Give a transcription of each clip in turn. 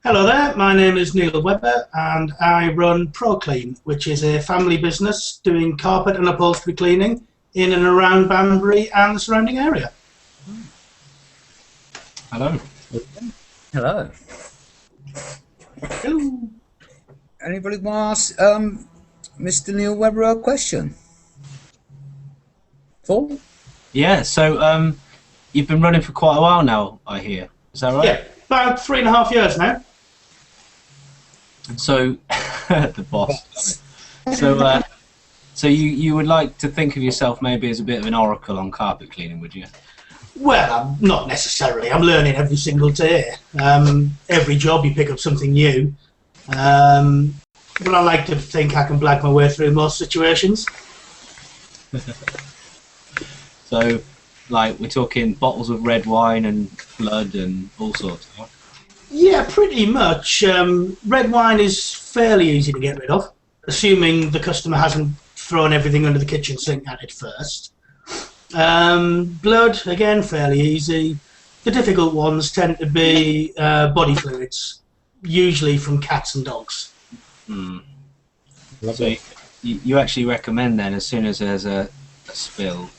Hello there, my name is Neil Webber and I run ProClean, which is a family business doing carpet and upholstery cleaning in and around Banbury and the surrounding area. Hello. Hello. Hello. Anybody want to ask Mr. Neil Webber a question? Paul? Yeah, so you've been running for quite a while now, I hear. Is that right? Yeah, about 3.5 years now. So, the boss. So you would like to think of yourself maybe as a bit of an oracle on carpet cleaning, would you? Well, not necessarily. I'm learning every single day. Every job you pick up something new. But I like to think I can blag my way through most situations. So, like, we're talking bottles of red wine and blood and all sorts, huh? Yeah, pretty much. Red wine is fairly easy to get rid of, assuming the customer hasn't thrown everything under the kitchen sink at it first. Blood, again, fairly easy. The difficult ones tend to be body fluids, usually from cats and dogs. Hmm. So you actually recommend then, as soon as there's a spill,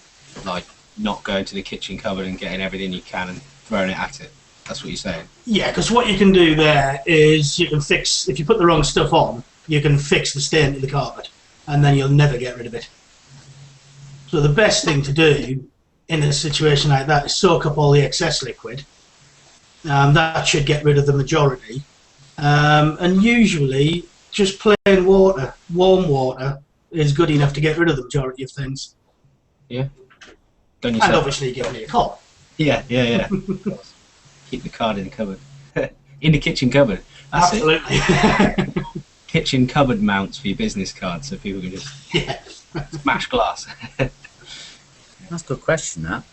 like not going to the kitchen cupboard and getting everything you can and throwing it at it? That's what you're saying? Yeah, because what you can do there is you can fix, if you put the wrong stuff on, you can fix the stain to the carpet, and then you'll never get rid of it. So the best thing to do in a situation like that is soak up all the excess liquid. That should get rid of the majority. And usually, just plain water, warm water, is good enough to get rid of the majority of things. Yeah. And obviously give me a call. Yeah. Keep the card in the cupboard. In the kitchen cupboard. That's Absolutely. It. Kitchen cupboard mounts for your business card, so people can just smash glass. That's a good question, that.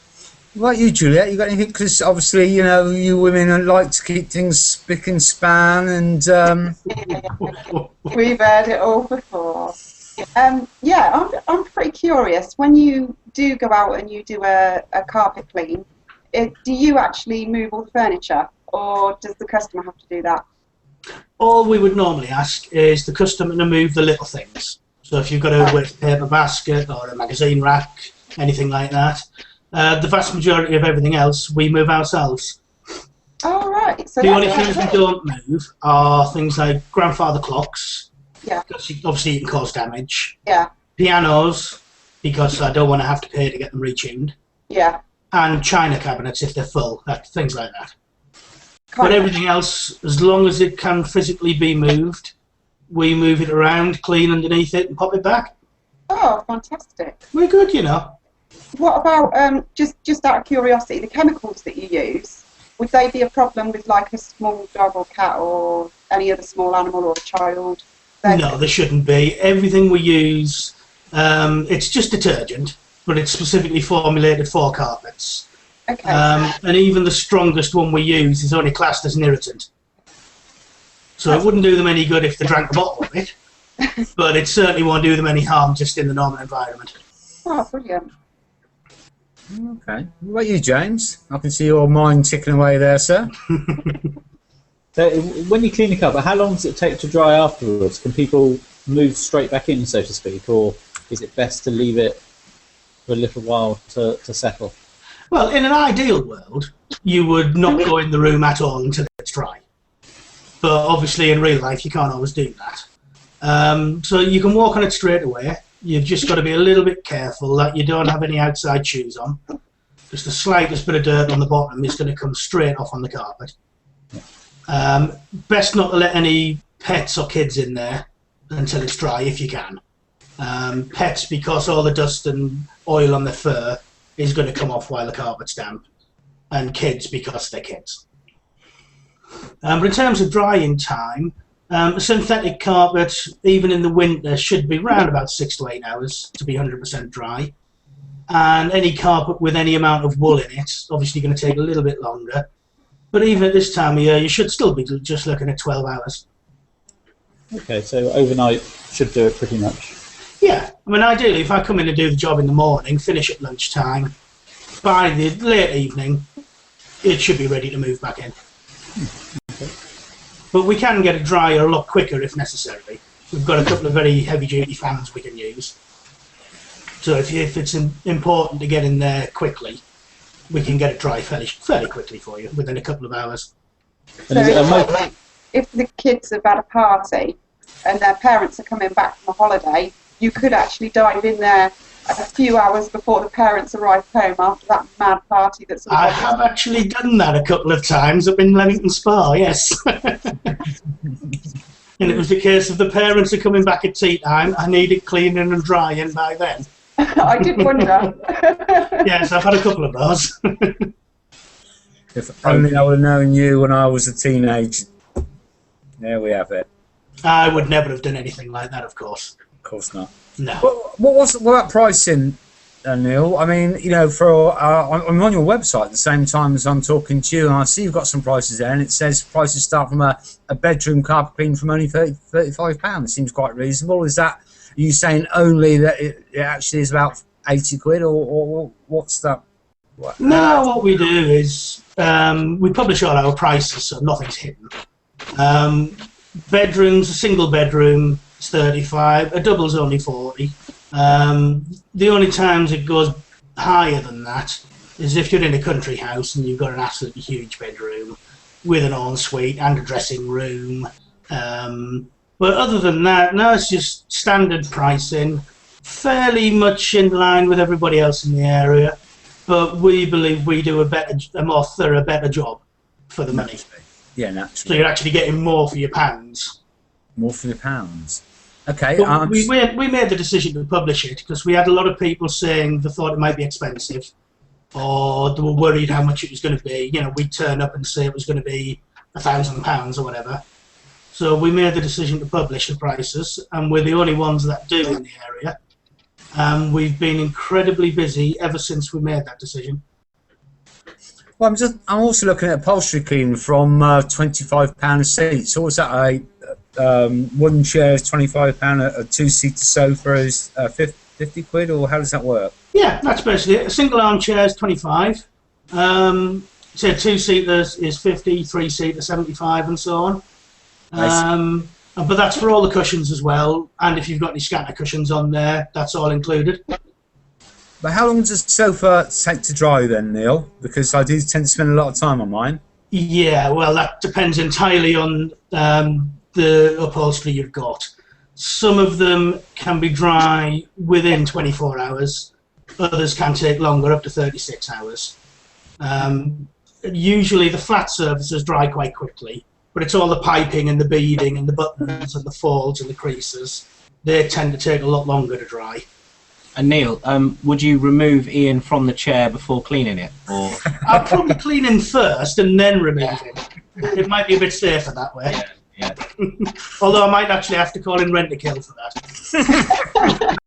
What about you, Juliet? You got anything? Because obviously, you know, you women like to keep things spick and span, and we've heard it all before. Yeah, I'm pretty curious. When you do go out and you do a carpet clean, do you actually move all the furniture, or does the customer have to do that? All we would normally ask is the customer to move the little things. So if you've got a waste paper basket or a magazine rack, anything like that, the vast majority of everything else we move ourselves. Oh, right. So the only things we don't move are things like grandfather clocks. Yeah. Because obviously you can cause damage. Yeah. Pianos, because I don't want to have to pay to get them retuned. Yeah. And china cabinets if they're full, things like that. But everything else, as long as it can physically be moved, we move it around, clean underneath it, and pop it back. Oh, fantastic! We're good, you know. What about just out of curiosity, the chemicals that you use? Would they be a problem with like a small dog or cat or any other small animal or a child? No, they shouldn't be. Everything we use, it's just detergent, but it's specifically formulated for carpets. Okay. And even the strongest one we use is only classed as an irritant. So it wouldn't do them any good if they drank a bottle of it, but it certainly won't do them any harm just in the normal environment. Oh, brilliant. Okay. What about you, James? I can see your mind ticking away there, sir. So when you clean the carpet, how long does it take to dry afterwards? Can people move straight back in, so to speak, or is it best to leave it for a little while to settle? Well, in an ideal world, you would not go in the room at all until it's dry. But obviously in real life, you can't always do that. So you can walk on it straight away. You've just got to be a little bit careful that you don't have any outside shoes on. Just the slightest bit of dirt on the bottom is going to come straight off on the carpet. Best not to let any pets or kids in there until it's dry if you can. Pets, because all the dust and oil on their fur is going to come off while the carpet's damp, and kids because they're kids. But in terms of drying time, a synthetic carpet, even in the winter, should be around about 6 to 8 hours to be 100% dry. And any carpet with any amount of wool in it, obviously going to take a little bit longer. But even at this time of year, you should still be just looking at 12 hours. Okay, so overnight should do it pretty much. Yeah, I mean, ideally, if I come in and do the job in the morning, finish at lunchtime, by the late evening, it should be ready to move back in. Okay. but we can get it drier a lot quicker if necessary. We've got a couple of very heavy-duty fans we can use. So if it's important to get in there quickly, we can get it dry fairly quickly for you, within a couple of hours. So if the kids have had a party and their parents are coming back from a holiday, you could actually dive in there a few hours before the parents arrive home after that mad party that's... I have actually done that a couple of times up in Leamington Spa, yes. And it was the case of the parents are coming back at tea time. I need it cleaning and drying by then. I did wonder. Yes, I've had a couple of those. If only I would have known you when I was a teenager. There we have it. I would never have done anything like that, of course. Of course not. No. What about pricing, Neil? I mean, you know, I'm on your website at the same time as I'm talking to you, and I see you've got some prices there, and it says prices start from a bedroom carpet clean from only £35. Seems quite reasonable. Is that, are you saying only that it actually is about 80 quid, or what's that? No, what we do is we publish all our prices, so nothing's hidden. Bedrooms, a single bedroom is 35, a double's only 40. The only times it goes higher than that is if you're in a country house and you've got an absolutely huge bedroom with an ensuite and a dressing room. But other than that, no, it's just standard pricing, fairly much in line with everybody else in the area. But we believe we do a more thorough, better job for the money. Yeah, naturally. So you're actually getting more for your pounds. More for your pounds. Okay. We made the decision to publish it because we had a lot of people saying they thought it might be expensive, or they were worried how much it was going to be. You know, we'd turn up and say it was going to be £1,000 or whatever. So we made the decision to publish the prices, and we're the only ones that do in the area. We've been incredibly busy ever since we made that decision. Well, I'm also looking at upholstery cleaning from £25 a seat. So what's that? One chair is £25. A two-seater sofa is 50 quid, or how does that work? Yeah, that's basically it. A single armchair is 25. So two-seaters is 50, three-seater 75, and so on. But that's for all the cushions as well, and if you've got any scatter cushions on there, that's all included. But how long does a sofa take to dry then, Neil? Because I do tend to spend a lot of time on mine. Yeah, well, that depends entirely on the upholstery you've got. Some of them can be dry within 24 hours. Others can take longer, up to 36 hours. Usually the flat surfaces dry quite quickly, but it's all the piping and the beading and the buttons and the folds and the creases. They tend to take a lot longer to dry. And Neil, would you remove Ian from the chair before cleaning it? Or I'll probably clean him first and then remove him. It might be a bit safer that way. Yeah. Although I might actually have to call in Rent-A-Kill for that.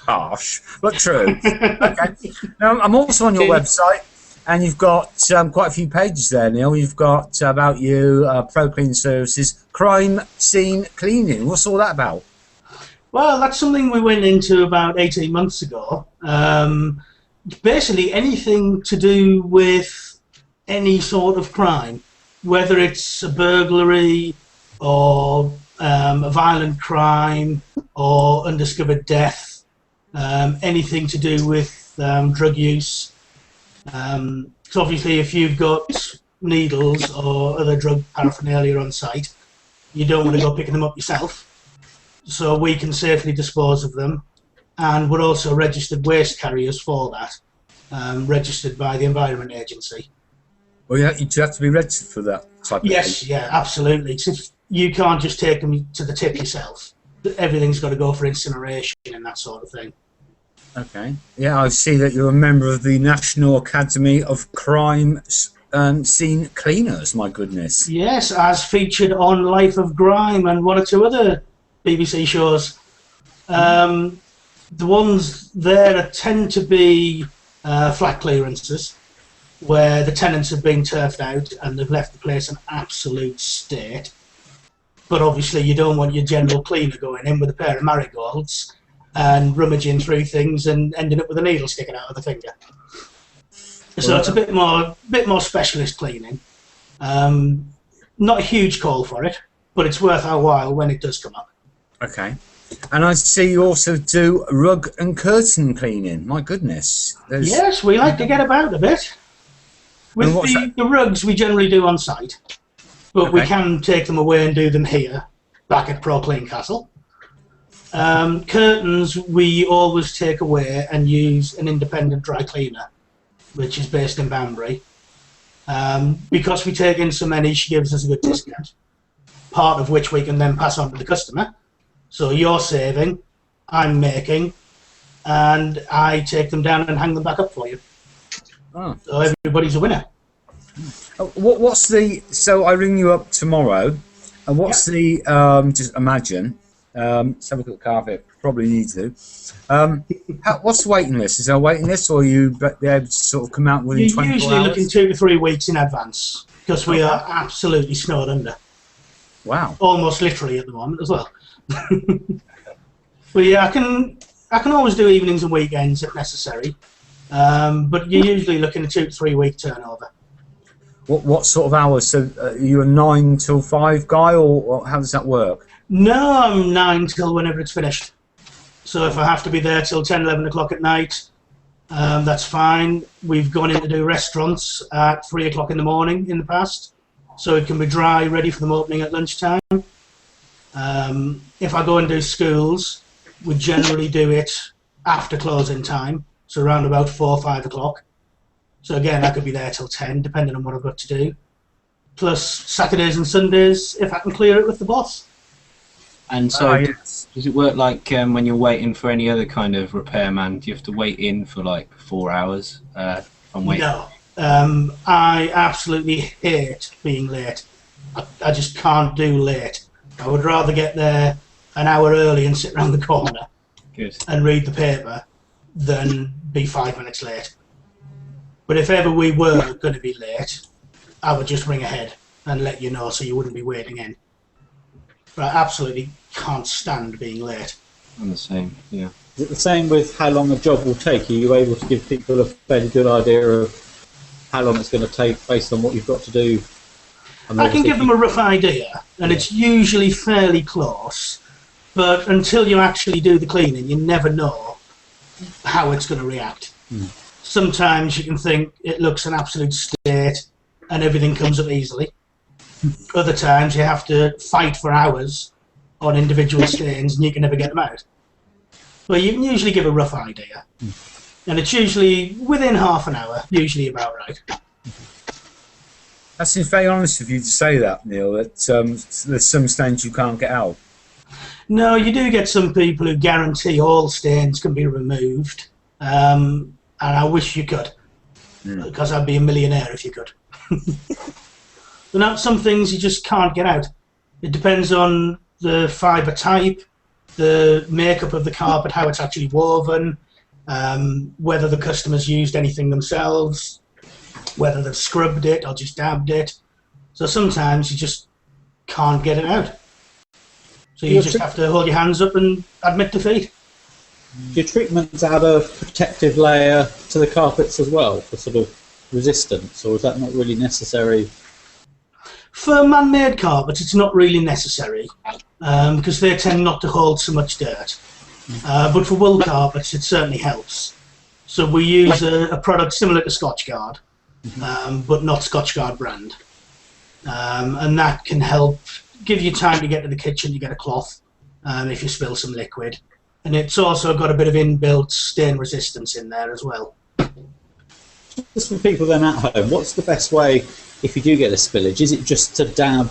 Harsh, but true. Okay. Now, I'm also on your website, and you've got quite a few pages there, Neil. You've got about you, Pro Clean Services, crime scene cleaning. What's all that about? Well, that's something we went into about 18 months ago. Basically, anything to do with any sort of crime, whether it's a burglary or a violent crime or undiscovered death, anything to do with drug use. So obviously, if you've got needles or other drug paraphernalia on site, you don't want to go picking them up yourself. So we can safely dispose of them, and we're also registered waste carriers for that, registered by the Environment Agency. Well, yeah, you have to be registered for that type of Yes, thing. yeah, absolutely. Since you can't just take them to the tip yourself. Everything's got to go for incineration and that sort of thing. Okay. Yeah, I see that you're a member of the National Academy of Crime Scene Cleaners, my goodness. Yes, as featured on Life of Grime and one or two other BBC shows. The ones there tend to be flat clearances, where the tenants have been turfed out and they've left the place in absolute state. But obviously you don't want your general cleaner going in with a pair of marigolds and rummaging through things and ending up with a needle sticking out of the finger. So it's a bit more specialist cleaning. not a huge call for it, but it's worth our while when it does come up. Okay. And I see you also do rug and curtain cleaning. My goodness. Yes, we like to get about a bit. With the rugs, we generally do on site, but we can take them away and do them here, back at Pro Clean Castle. Curtains, we always take away and use an independent dry cleaner, which is based in Banbury. Because we take in so many, she gives us a good discount, part of which we can then pass on to the customer. So you're saving, I'm making, and I take them down and hang them back up for you. Oh. So everybody's a winner. So I ring you up tomorrow, and what's the, just imagine, let's have a look at the carpet, probably need to. What's the waiting list? Is there a waiting list, or are you be able to sort of come out within 24 hours? You're usually looking 2 to 3 weeks in advance, because we are absolutely snowed under. Wow. Almost literally at the moment as well. But yeah, I can always do evenings and weekends if necessary, but you're usually looking at 2 to 3 week turnover. What sort of hours? So are you a 9 till 5 guy, or how does that work? No, I'm 9 till whenever it's finished. So if I have to be there till 10, 11 o'clock at night, that's fine. We've gone in to do restaurants at 3 o'clock in the morning in the past, so it can be dry, ready for them opening at lunchtime. If I go and do schools, we generally do it after closing time, so around about 4 or 5 o'clock. So again, I could be there till 10, depending on what I've got to do. Plus Saturdays and Sundays, if I can clear it with the boss. And so, does it work like when you're waiting for any other kind of repairman? Do you have to wait in for like 4 hours on waiting? No. I absolutely hate being late. I just can't do late. I would rather get there an hour early and sit around the corner and read the paper than be 5 minutes late. But if ever we were going to be late, I would just ring ahead and let you know so you wouldn't be waiting in. But I absolutely can't stand being late. I'm the same, yeah. Is it the same with how long a job will take? Are you able to give people a fairly good idea of how long it's going to take based on what you've got to do? I can give them a rough idea, and it's usually fairly close, but until you actually do the cleaning, you never know how it's going to react. Sometimes you can think it looks an absolute state and everything comes up easily. Other times you have to fight for hours on individual stains and you can never get them out. But you can usually give a rough idea. And it's usually within half an hour, usually about right. That seems very honest of you to say that, Neil, that there's some stains you can't get out. No, you do get some people who guarantee all stains can be removed. And I wish you could, because I'd be a millionaire if you could. But now some things you just can't get out. It depends on the fibre type, the makeup of the carpet, how it's actually woven, whether the customer's used anything themselves, whether they've scrubbed it or just dabbed it. So sometimes you just can't get it out. So you just have to hold your hands up and admit defeat. Do your treatments add a protective layer to the carpets as well for sort of resistance, or is that not really necessary? For man-made carpets, it's not really necessary because they tend not to hold so much dirt. But for wool carpets, it certainly helps. So we use a product similar to Scotchgard, but not Scotchgard brand. And that can help give you time to get to the kitchen to get a cloth if you spill some liquid. And it's also got a bit of inbuilt stain resistance in there as well. Just for people then at home, what's the best way if you do get a spillage? Is it just to dab,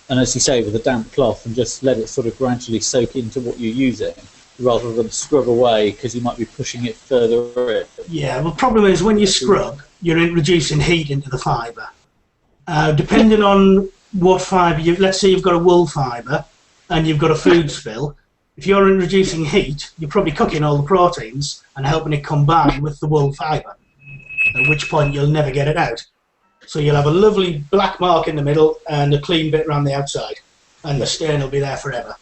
and as you say, with a damp cloth, and just let it sort of gradually soak into what you're using, rather than scrub away because you might be pushing it further in? Yeah, well, the problem is when you scrub, you're introducing heat into the fibre. Depending on what fibre, let's say you've got a wool fibre and you've got a food spill, if you're introducing heat, you're probably cooking all the proteins and helping it combine with the wool fibre, at which point you'll never get it out. So you'll have a lovely black mark in the middle and a clean bit around the outside, and the stain will be there forever.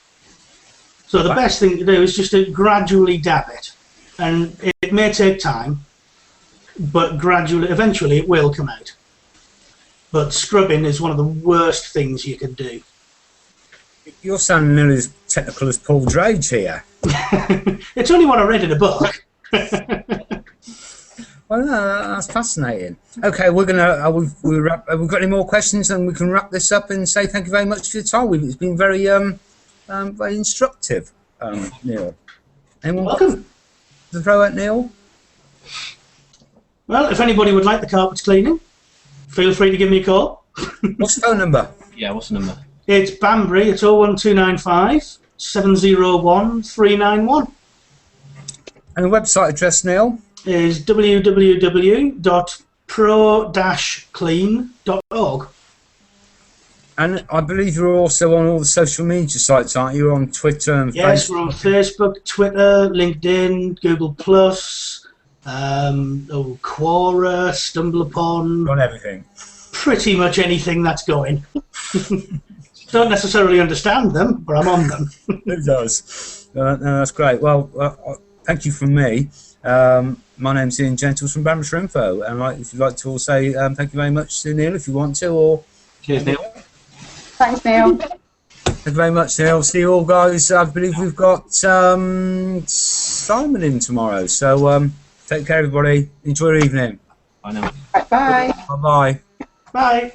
So the best thing to do is just to gradually dab it, and it may take time, but gradually, eventually it will come out. but scrubbing is one of the worst things you can do. You're sounding nearly as technical as Paul Drage here. It's only what I read in a book. Well, that's fascinating. Okay, we're gonna. We've got any more questions, and we can wrap this up and say thank you very much for your time. It's been very very instructive, Neil. Anyone Welcome. to throw at Neil? Well, if anybody would like the carpets cleaning, feel free to give me a call. What's the phone number? Yeah, what's the number? It's Banbury. It's 01295 701 391. And the website address, Neil? Is www.pro-clean.org. And I believe you're also on all the social media sites, aren't you? On Twitter and Yes, Facebook. we're on Facebook, Twitter, LinkedIn, Google+, Quora, StumbleUpon, On everything. pretty much anything that's going. Don't necessarily understand them, but I'm on them. It does. No, that's great. Well, thank you from me. My name's Ian Gentles from Banbury Info, and if you'd like to all say thank you very much to Neil if you want to, or Cheers, Neil. Thanks, Neil. thank you very much, Neil. See you all, guys. I believe we've got Simon in tomorrow, so take care, everybody. Enjoy your evening. I know. Bye. Bye bye. Bye.